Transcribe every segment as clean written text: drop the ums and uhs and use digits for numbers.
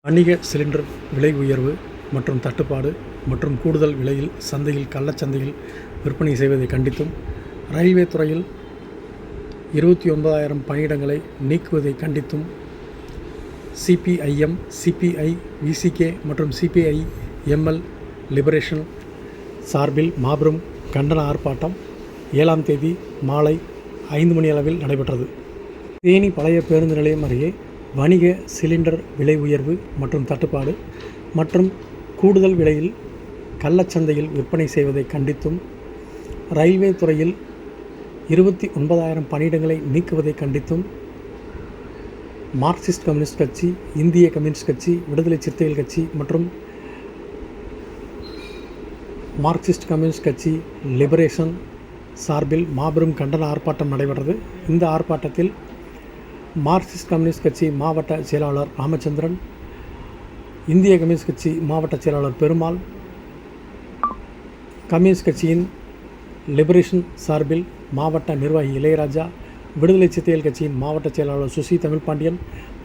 வணிக சிலிண்டர் விலை உயர்வு மற்றும் தட்டுப்பாடு மற்றும் கூடுதல் விலையில் சந்தையில் கள்ளச்சந்தையில் விற்பனை செய்வதை கண்டித்தும், ரயில்வே துறையில் 29,000 பணியிடங்களை நீக்குவதை கண்டித்தும் சிபிஐஎம், சிபிஐ, விசிகே மற்றும் சிபிஐ-எம்எல் லிபரேஷன் சார்பில் மாபெரும் கண்டன ஆர்ப்பாட்டம் 7ஆம் தேதி மாலை 5 மணி அளவில் நடைபெற்றது. தேனி பழைய பேருந்து நிலையம் அருகே வணிக சிலிண்டர் விலை உயர்வு மற்றும் தட்டுப்பாடு மற்றும் கூடுதல் விலையில் கள்ளச்சந்தையில் விற்பனை செய்வதை கண்டித்தும், ரயில்வே துறையில் 29,000 பணியிடங்களை நீக்குவதை கண்டித்தும் மார்க்சிஸ்ட் கம்யூனிஸ்ட் கட்சி, இந்திய கம்யூனிஸ்ட் கட்சி, விடுதலை சிறுத்தைகள் கட்சி மற்றும் மார்க்சிஸ்ட் கம்யூனிஸ்ட் கட்சி லிபரேஷன் சார்பில் மாபெரும் கண்டன ஆர்ப்பாட்டம் நடைபெற்றது. இந்த ஆர்ப்பாட்டத்தில் மார்க்சிஸ்ட் கம்யூனிஸ்ட் கட்சி மாவட்ட செயலாளர் ராமச்சந்திரன், இந்திய கம்யூனிஸ்ட் கட்சி மாவட்ட செயலாளர் பெருமாள், கம்யூனிஸ்ட் கட்சியின் லிபரேஷன் சார்பில் மாவட்ட நிர்வாகி இளையராஜா, விடுதலை சிறுத்தைகள் கட்சியின் மாவட்ட செயலாளர் சுசி தமிழ்பாண்டியன்,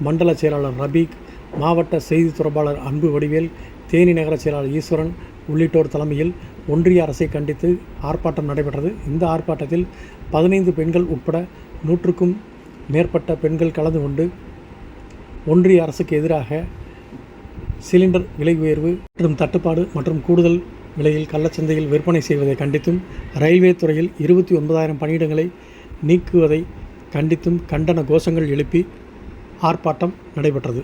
மண்டல செயலாளர் ரபீக், மாவட்ட செய்தி தொடர்பாளர் அன்பு வடிவேல், தேனி நகர செயலாளர் ஈஸ்வரன் உள்ளிட்டோர் தலைமையில் ஒன்றிய அரசை கண்டித்து ஆர்ப்பாட்டம் நடைபெற்றது. இந்த ஆர்ப்பாட்டத்தில் 15 பெண்கள் உட்பட 100க்கும் மேற்பட்ட பெண்கள் கலந்து கொண்டு ஒன்றிய அரசுக்கு எதிராக சிலிண்டர் விலை உயர்வு மற்றும் தட்டுப்பாடு மற்றும் கூடுதல் விலையில் கள்ளச்சந்தையில் விற்பனை செய்வதை கண்டித்தும், ரயில்வே துறையில் 29,000 பணியிடங்களை நீக்குவதை கண்டித்தும் கண்டன கோஷங்கள் எழுப்பி ஆர்ப்பாட்டம் நடைபெற்றது.